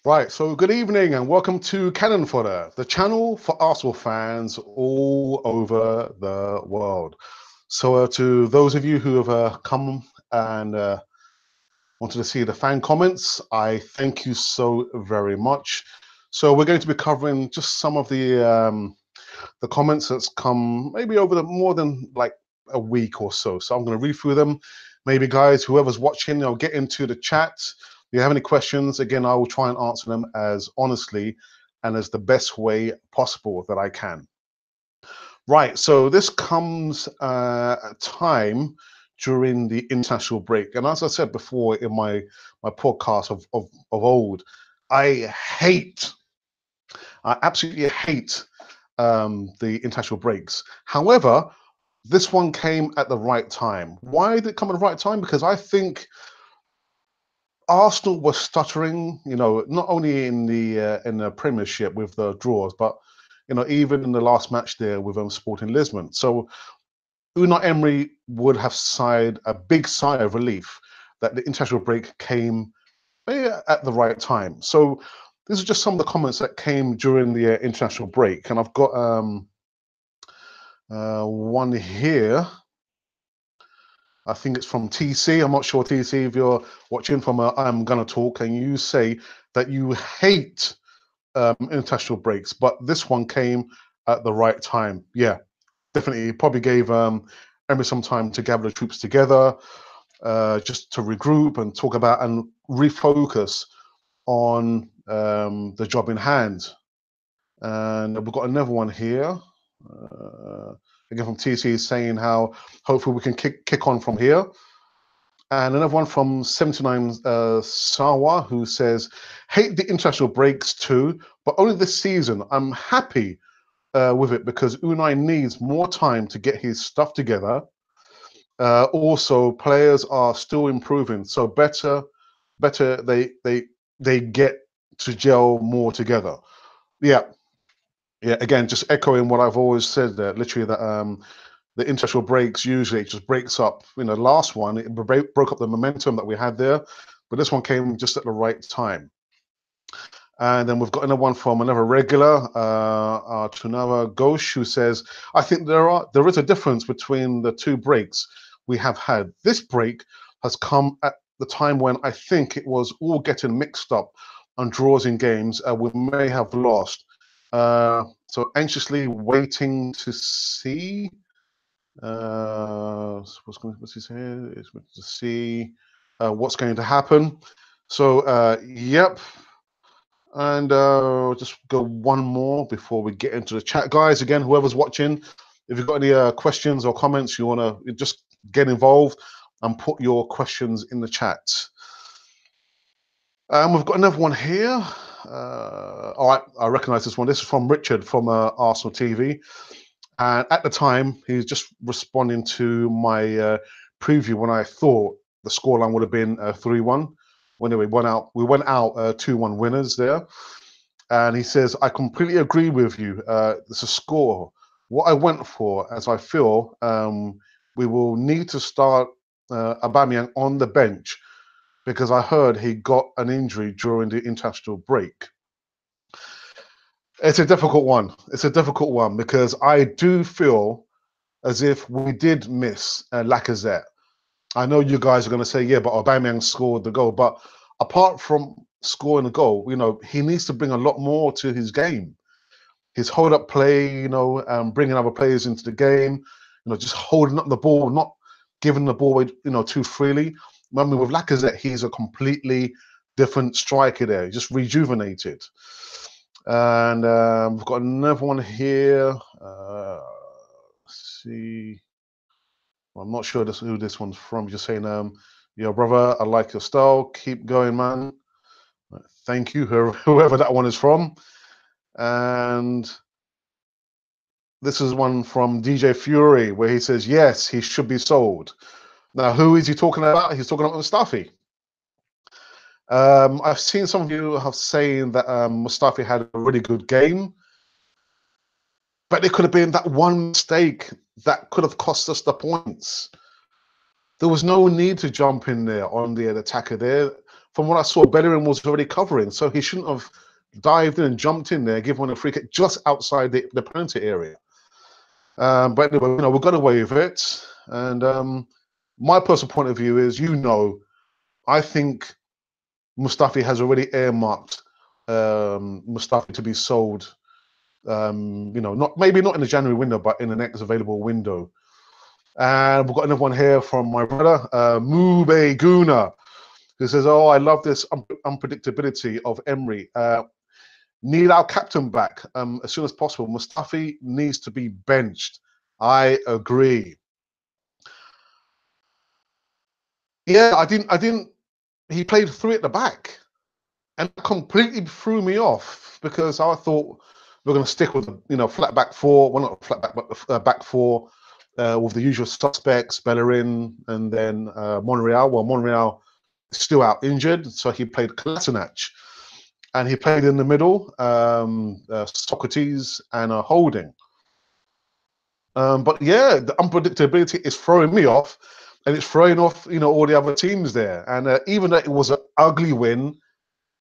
Right, so good evening and welcome to Cannon Fodder, the channel for Arsenal fans all over the world. So to those of you who have come and wanted to see the fan comments, I thank you so very much. So we're going to be covering just some of the comments that's come maybe over the more than like a week or so. So I'm going to read through them. Maybe guys, whoever's watching, get into the chat. If you have any questions, again, I will try and answer them as honestly and as the best way possible that I can. Right, so this comes at a time during the international break. And as I said before in my podcast of old, I absolutely hate the international breaks. However, this one came at the right time. Why did it come at the right time? Because I think Arsenal was stuttering, not only in the Premiership with the draws, but even in the last match there with Sporting Lisbon. So Unai Emery would have sighed a big sigh of relief that the international break came at the right time. So these are just some of the comments that came during the international break, and I've got one here. I think it's from TC. I'm not sure, TC, if you're watching from I'm Gonna Talk, and you say that you hate international breaks, but this one came at the right time. Yeah, definitely. It probably gave Emery some time to gather the troops together, just to regroup and talk about and refocus on the job in hand. And we've got another one here. Again from TC saying how hopefully we can kick on from here. And another one from 79 Sawa, who says, hate the international breaks too, but only this season. I'm happy with it because Unai needs more time to get his stuff together. Also, players are still improving, so better they get to gel more together. Yeah. Again, just echoing what I've always said there, literally that the international breaks usually it just breaks up. The last one it broke up the momentum that we had there, but this one came just at the right time. And then we've got another one from another regular, Tunava Ghosh, who says, I think there is a difference between the two breaks we have had. This break has come at the time when I think it was all getting mixed up on draws in games we may have lost. So anxiously waiting to see. What's he saying? Is to see what's going to happen. So yep. And just go one more before we get into the chat, guys. Again, whoever's watching, if you've got any questions or comments, you want to just get involved and put your questions in the chat. We've got another one here. All right, I recognize this one. This is from Richard from Arsenal TV. And at the time, he's just responding to my preview when I thought the scoreline would have been 3-1. When we went out 2-1 winners there. And he says, I completely agree with you. It's a score. What I went for, as I feel, we will need to start Aubameyang on the bench because I heard he got an injury during the international break. It's a difficult one. It's a difficult one because I do feel as if we did miss Lacazette. I know you guys are going to say, yeah, but Aubameyang scored the goal. But apart from scoring a goal, he needs to bring a lot more to his game. His hold-up play, bringing other players into the game, just holding up the ball, not giving the ball away, too freely. I mean, with Lacazette, he's a completely different striker there. He's just rejuvenated. And we've got another one here. Let's see. I'm not sure who this one's from. Just saying, yo, brother, I like your style. Keep going, man. Thank you, whoever that one is from. And this is one from DJ Fury, where he says, yes, he should be sold. Now, who is he talking about? He's talking about Mustafi. I've seen some of you have saying that Mustafi had a really good game, but it could have been that one mistake that could have cost us the points. There was no need to jump in there on the attacker there. from what I saw, Bellerin was already covering, so he shouldn't have dived in and jumped in there, given a free kick just outside the penalty area. But anyway, we got away with it. And my personal point of view is, I think Mustafi has already earmarked Mustafi to be sold. Maybe not in the January window, but in the next available window. And we've got another one here from my brother, Mube Guna, who says, "Oh, I love this unpredictability of Emery. Need our captain back as soon as possible. Mustafi needs to be benched." I agree. Yeah, I didn't. He played three at the back, and completely threw me off because I thought we're going to stick with flat back four. Well, not flat back, but back four with the usual suspects, Bellerin, and then Monreal. Well, Monreal is still out injured, so he played Kolasinac, and he played in the middle, Socrates and Holding. But yeah, the unpredictability is throwing me off, and it's throwing off all the other teams there. And even though it was an ugly win,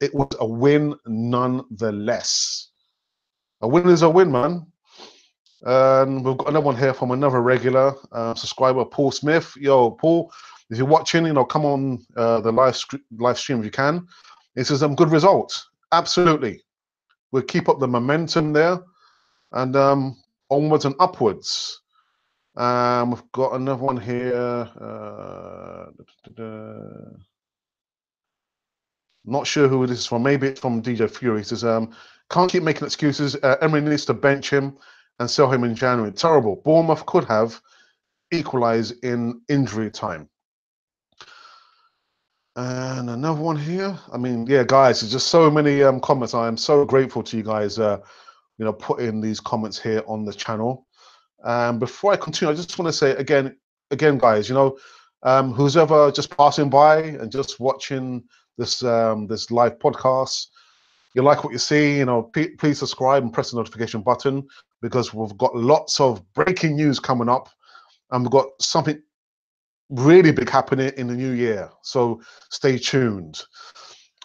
it was a win nonetheless. A win is a win, man. We've got another one here from another regular subscriber, Paul Smith. Yo, Paul, if you're watching, come on the live stream if you can. It says good results. Absolutely. We'll keep up the momentum there, and onwards and upwards. We've got another one here. Not sure who this is from. Maybe it's from DJ Fury. He says, can't keep making excuses. Emery needs to bench him and sell him in January. Terrible. Bournemouth could have equalised in injury time. And another one here. I mean, yeah, guys, there's just so many comments. I am so grateful to you guys, putting these comments here on the channel. Before I continue, I just want to say again, guys, who's ever just passing by and just watching this this live podcast, you like what you see, please subscribe and press the notification button, because we've got lots of breaking news coming up, and we've got something really big happening in the new year. So stay tuned.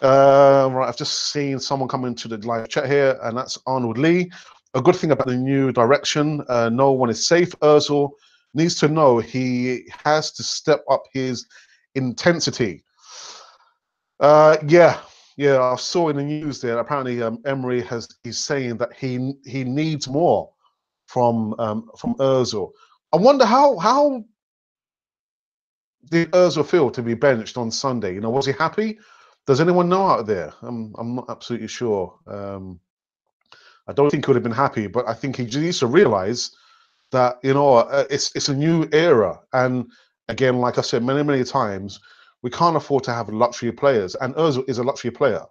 Right, I've just seen someone come into the live chat here, and that's Arnold Lee. A good thing about the new direction, no one is safe. Ozil needs to know he has to step up his intensity. Yeah, I saw in the news there. Apparently, Emery he's saying that he needs more from Ozil. I wonder how did Ozil feel to be benched on Sunday? Was he happy? Does anyone know out there? I'm not absolutely sure. I don't think he would have been happy, but I think he needs to realize that it's a new era, and again, like I said many times, we can't afford to have luxury players, and Ozil is a luxury player.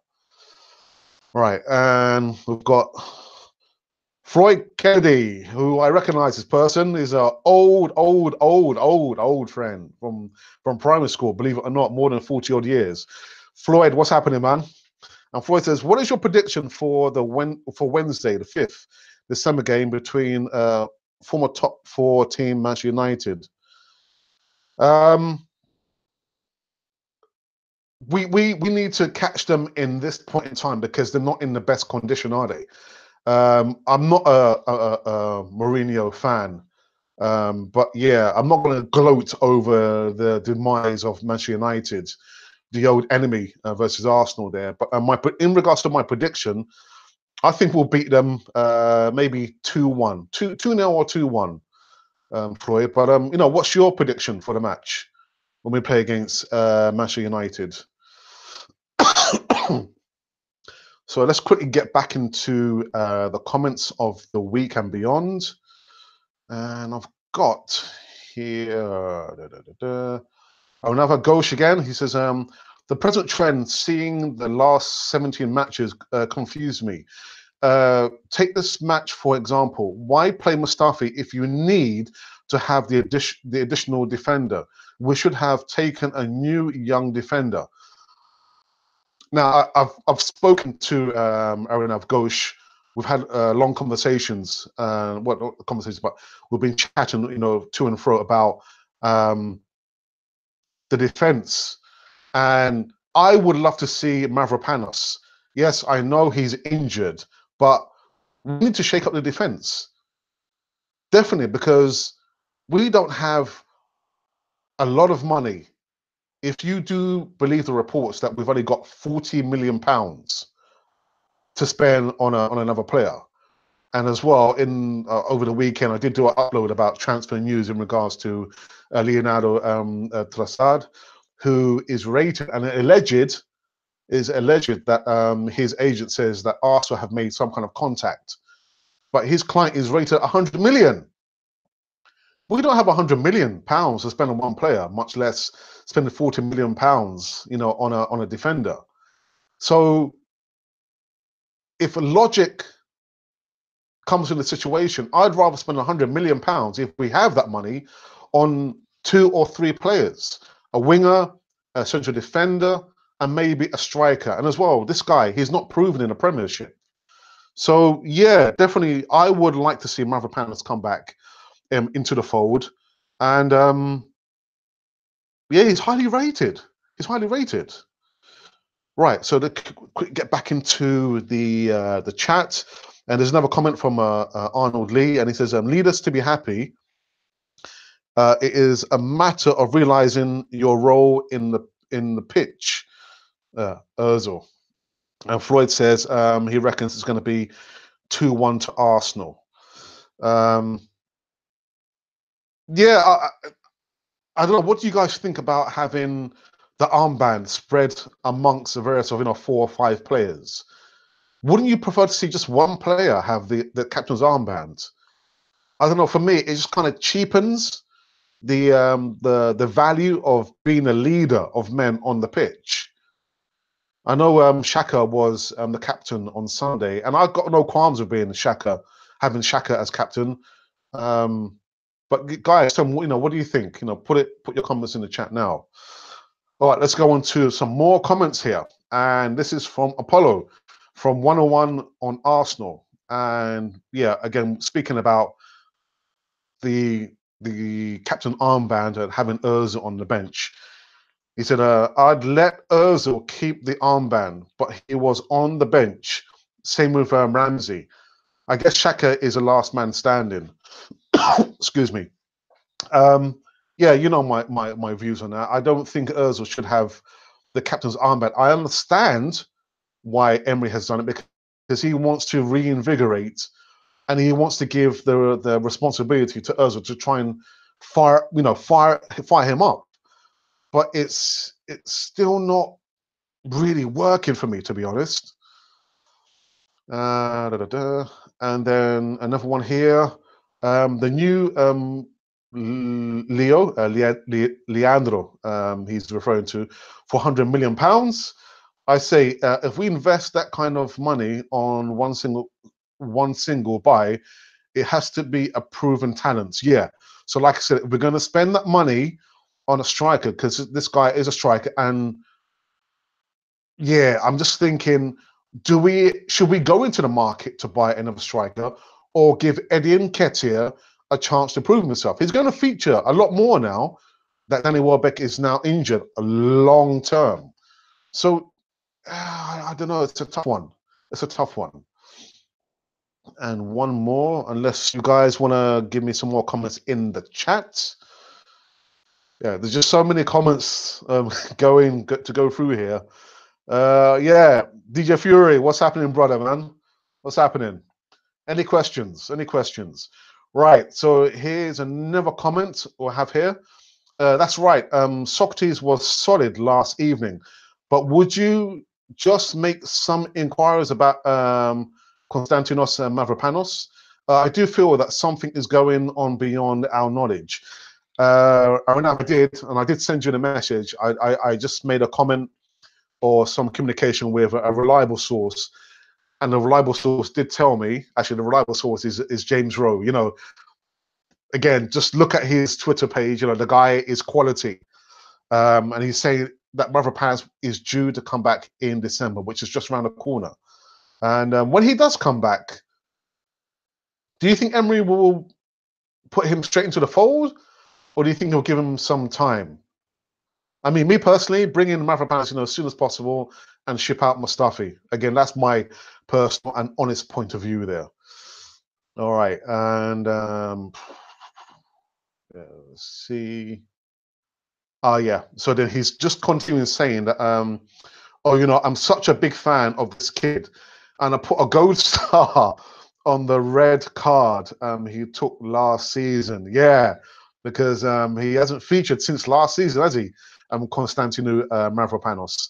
Right, and we've got Floyd Kennedy, who I recognise this person, is an old friend from primary school, believe it or not, more than 40 odd years. Floyd, what's happening, man? And Floyd says, what is your prediction for Wednesday, the 5th December game between former top 4 team Manchester United? We need to catch them in this point in time, because they're not in the best condition, are they? I'm not a Mourinho fan, but yeah, I'm not going to gloat over the demise of Manchester United, the old enemy versus Arsenal there. But in regards to my prediction, I think we'll beat them maybe 2-1, 2-0 or 2-1, Floyd. But what's your prediction for the match when we play against Manchester United? So let's quickly get back into the comments of the week and beyond. And I've got here another Ghosh again. He says, the present trend, seeing the last 17 matches, confused me. Take this match, for example. Why play Mustafi if you need to have the additional defender? We should have taken a new young defender. Now, I've spoken to Arinav Ghosh. We've had long conversations. What conversations? But we've been chatting, to and fro about the defense. And I would love to see Mavropanos. Yes, I know he's injured, but we need to shake up the defense. Definitely, because we don't have a lot of money. If you do believe the reports that we've only got £40 million to spend on another player. And as well, in over the weekend, I did do an upload about transfer news in regards to Leonardo Trossard, who is rated and alleged that his agent says that Arsenal have made some kind of contact, but his client is rated 100 million. We don't have 100 million pounds to spend on one player, much less spending 40 million pounds, on a defender. So if logic comes in the situation, I'd rather spend 100 million pounds if we have that money on 2 or 3 players, a winger, a central defender, and maybe a striker. And as well, this guy, he's not proven in the Premiership. So yeah, definitely, I would like to see Mavropanos come back into the fold, and yeah, he's highly rated. He's highly rated. Right. So to quick get back into the chat, and there's another comment from Arnold Lee, and he says, "Leaders to be happy. It is a matter of realizing your role in the pitch." Özil. And Floyd says he reckons it's going to be 2-1 to Arsenal. Yeah, I don't know. What do you guys think about having the armband spread amongst a various of 4 or 5 players? Wouldn't you prefer to see just one player have the captain's armband? I don't know. For me, it just kind of cheapens the value of being a leader of men on the pitch. I know Xhaka was the captain on Sunday, and I've got no qualms with having Xhaka as captain. But guys, what do you think? Put your comments in the chat now. All right, let's go on to some more comments here, and this is from Apollo, from 101 on Arsenal, and yeah, again speaking about the captain armband and having Ozil on the bench. He said, I'd let Ozil keep the armband, but he was on the bench. Same with Ramsey. I guess Xhaka is the last man standing. Excuse me. Yeah, my views on that. I don't think Ozil should have the captain's armband. I understand why Emery has done it, because he wants to reinvigorate and he wants to give the responsibility to Ozil to try and fire him up. But it's still not really working for me, to be honest. And then another one here. The new Leandro, he's referring to, for £100 million. I say if we invest that kind of money on one single buy, it has to be a proven talent. Yeah. So like I said, we're going to spend that money on a striker, because this guy is a striker, and yeah, I'm just thinking, should we go into the market to buy another striker, or give Eddie Nketiah a chance to prove himself? He's going to feature a lot more now that Danny Welbeck is now injured a long term. So I don't know. It's a tough one. It's a tough one. And one more, unless you guys want to give me some more comments in the chat. Yeah, there's just so many comments to go through here. Yeah, DJ Fury, what's happening, brother, man? What's happening? Any questions? Any questions? Right, so here's another comment we'll have here. That's right, Socrates was solid last evening, but would you just make some inquiries about Konstantinos Mavropanos? I do feel that something is going on beyond our knowledge. I did send you the message. I just made a comment or some communication with a reliable source, and the reliable source did tell me, actually the reliable source is James Rowe. Again, just look at his Twitter page. The guy is quality, and he's saying that Mavropanos is due to come back in December, which is just around the corner. And when he does come back, do you think Emery will put him straight into the fold, or do you think he'll give him some time? I mean, me personally, bring in Mavropanos, as soon as possible and ship out Mustafi. Again, that's my personal and honest point of view there. All right, and let's see. Yeah. So then he's just continuing saying that, oh, I'm such a big fan of this kid, and I put a gold star on the red card he took last season. Yeah, because he hasn't featured since last season, has he? Konstantinu Mavropanos.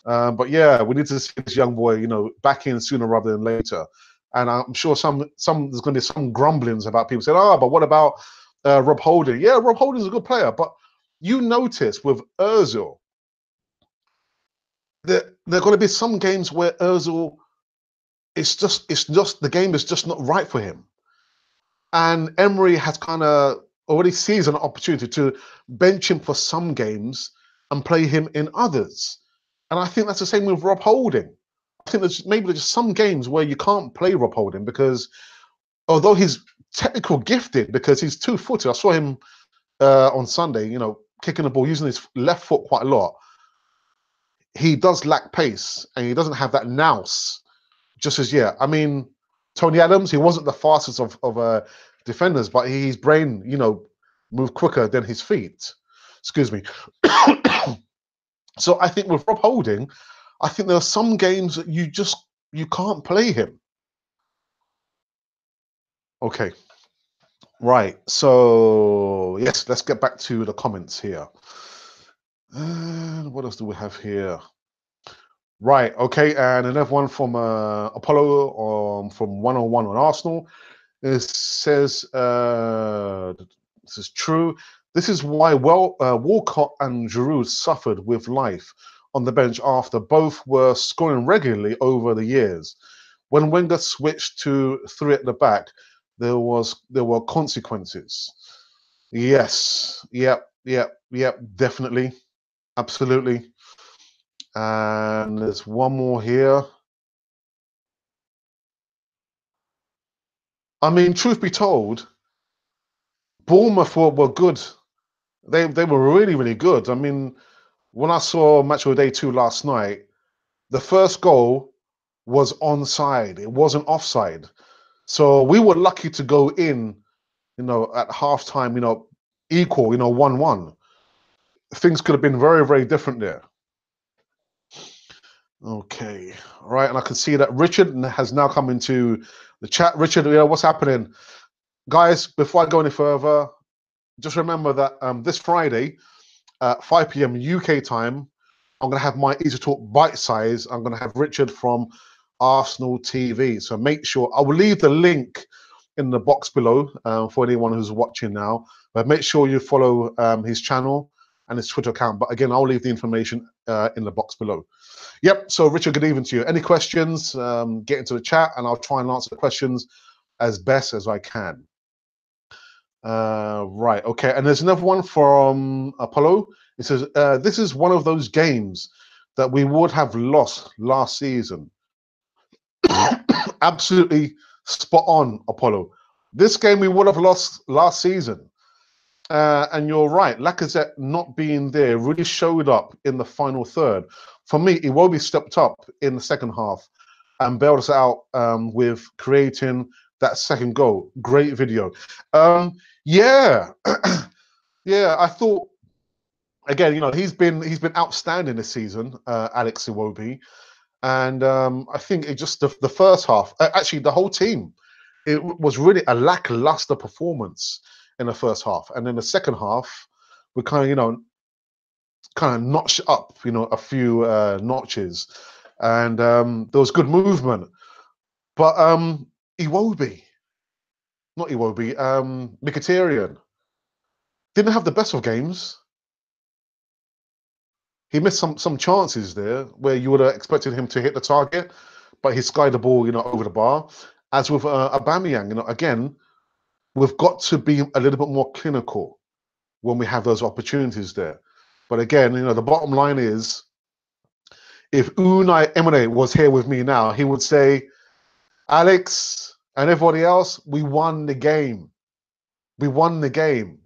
But yeah, we need to see this young boy, back in sooner rather than later. And I'm sure some there's going to be some grumblings about people saying, "Oh, but what about Rob Holding?" Yeah, Rob Holding's a good player, but you notice with Özil, there are going to be some games where Özil, it's just the game is just not right for him. And Emery has kind of already sees an opportunity to bench him for some games and play him in others. And I think that's the same with Rob Holding. I think there's just some games where you can't play Rob Holding because although he's technical gifted because he's 2-footed, I saw him on Sunday, kicking the ball using his left foot quite a lot. He does lack pace and he doesn't have that nous just as yet. I mean, Tony Adams, he wasn't the fastest of defenders, but his brain, moved quicker than his feet. Excuse me. So I think with Rob Holding, I think there are some games that you can't play him. Okay. Right. So yes, let's get back to the comments here. And what else do we have here? Right. Okay. And another one from Apollo from 101 on Arsenal. It says, this is true. This is why Walcott and Giroud suffered with life on the bench after both were scoring regularly over the years. When Wenger switched to 3 at the back, there were consequences. Yes. Yep. Definitely. Absolutely. And there's one more here. I mean, truth be told, Bournemouth were good. They were really, really good. I mean, when I saw Match of the Day 2 last night, the first goal was onside. It wasn't offside. So we were lucky to go in, at halftime, equal, 1-1. Things could have been very, very different there. Okay. All right. And I can see that Richard has now come into the chat. Richard, what's happening? Guys, before I go any further, just remember that this Friday at 5 p.m. UK time, I'm going to have my Easy Talk Bite Size. I'm going to have Richard from Arsenal TV. So make sure, I will leave the link in the box below for anyone who's watching now. But make sure you follow his channel and his Twitter account. But again, I'll leave the information in the box below. Yep. So Richard, good evening to you. Any questions, get into the chat and I'll try and answer the questions as best as I can. Right. Okay. And there's another one from Apollo. It says, this is one of those games that we would have lost last season. Absolutely spot on, Apollo. This game we would have lost last season. And you're right. Lacazette not being there really showed up in the final third. For me, Iwobi stepped up in the second half and bailed us out with creating that second goal. Great video. Yeah. Yeah, I thought, again, he's been outstanding this season, Alex Iwobi. And I think it just the first half, actually the whole team, it was really a lackluster performance in the first half. And then the second half, we kind of notched up, a few notches. And there was good movement. But Iwobi, not Iwobi, Mkhitaryan, didn't have the best of games. He missed some chances there where you would have expected him to hit the target, but he skied the ball, over the bar. As with Aubameyang, again, we've got to be a little bit more clinical when we have those opportunities there. But again, the bottom line is, if Unai Emery was here with me now, he would say, Alex and everybody else, we won the game. We won the game.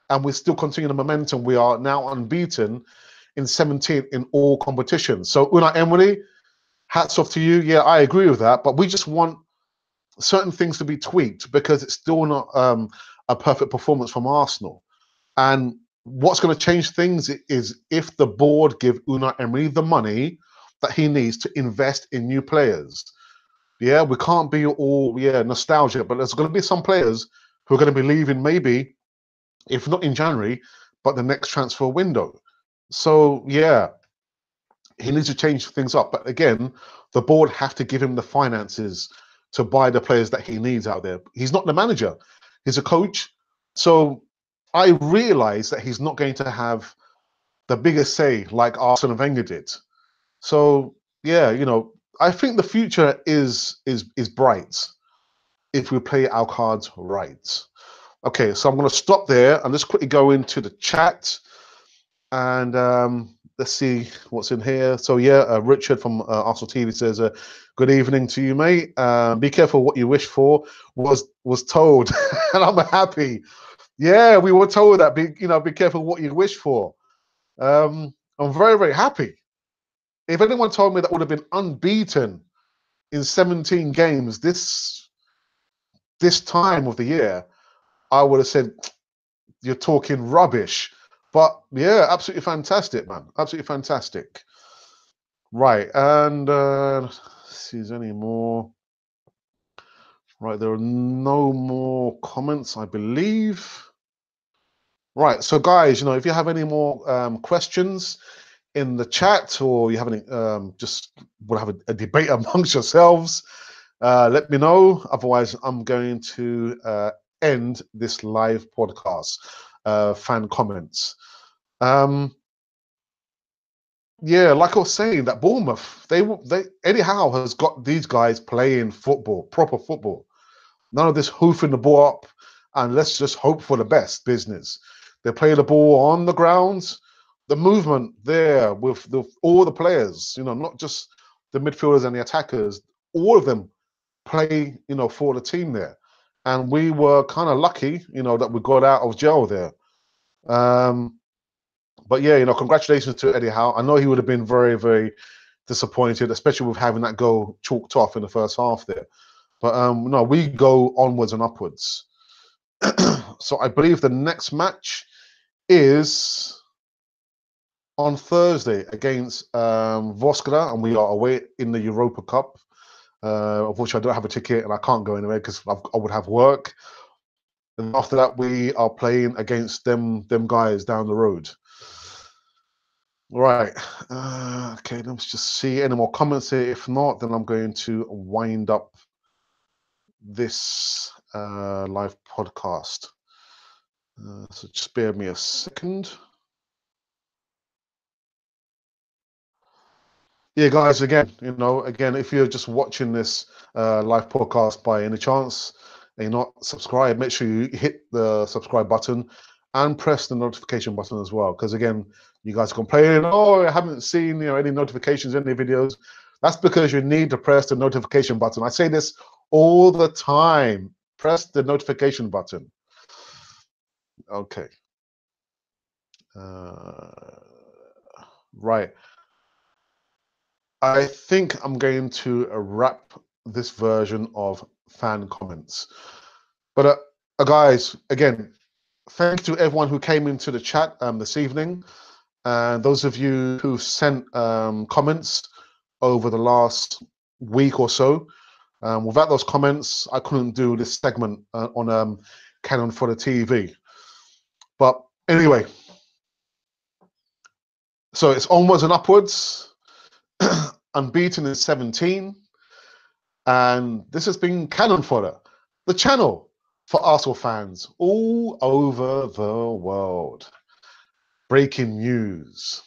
And we're still continuing the momentum. We are now unbeaten in 17 in all competitions. So Unai Emery, hats off to you. Yeah, I agree with that. But we just want certain things to be tweaked because it's still not a perfect performance from Arsenal. And what's going to change things is if the board give Unai Emery the money that he needs to invest in new players. Yeah, we can't be all nostalgia, but there's going to be some players who are going to be leaving maybe, if not in January, but the next transfer window. So yeah, he needs to change things up. But again, the board have to give him the finances to buy the players that he needs out there. He's not the manager; he's a coach. So I realize that he's not going to have the biggest say like Arsene Wenger did. So yeah, I think the future is bright if we play our cards right. Okay, so I'm going to stop there and just quickly go into the chat and let's see what's in here. So yeah, Richard from Arsenal TV says, "Good evening to you, mate. Be careful what you wish for." Was told, and I'm happy. Yeah, we were told that. Be careful what you wish for. I'm very, very happy. If anyone told me that would have been unbeaten in 17 games this time of the year, I would have said, "You're talking rubbish." But yeah, absolutely fantastic, man. Absolutely fantastic. Right, and let's see if there's any more. Right, there are no more comments, I believe. Right, so guys, if you have any more questions in the chat, or you have any just want to have a debate amongst yourselves, let me know. Otherwise, I'm going to end this live podcast. Fan comments. Yeah, like I was saying, that Bournemouth, they Eddie Howe has got these guys playing football, proper football. None of this hoofing the ball up and let's just hope for the best business. They play the ball on the grounds, the movement there with all the players, not just the midfielders and the attackers. All of them play, for the team there. And we were kind of lucky, that we got out of jail there. But yeah, congratulations to Eddie Howe. I know he would have been very, very disappointed, especially with having that goal chalked off in the first half there. But no, we go onwards and upwards. So I believe the next match is on Thursday against Voskra, and we are away in the Europa Cup. Unfortunately, I don't have a ticket and I can't go anywhere because I would have work. And after that, we are playing against them guys down the road. Right. Okay, let's just see any more comments here. If not, then I'm going to wind up this live podcast. So just bear me a second. Yeah, guys, again, if you're just watching this live podcast by any chance and you're not subscribed, make sure you hit the subscribe button and press the notification button as well. Because again, you guys complain, "Oh, I haven't seen any notifications, any videos." That's because you need to press the notification button. I say this all the time. Press the notification button. Okay. Right. I think I'm going to wrap this version of fan comments. But guys, again, thank you to everyone who came into the chat this evening. And those of you who sent comments over the last week or so. Without those comments, I couldn't do this segment on Canon for the TV. But anyway, so it's onwards and upwards. Unbeaten in 17. And this has been Cannon Fodder, the channel for Arsenal fans all over the world. Breaking news.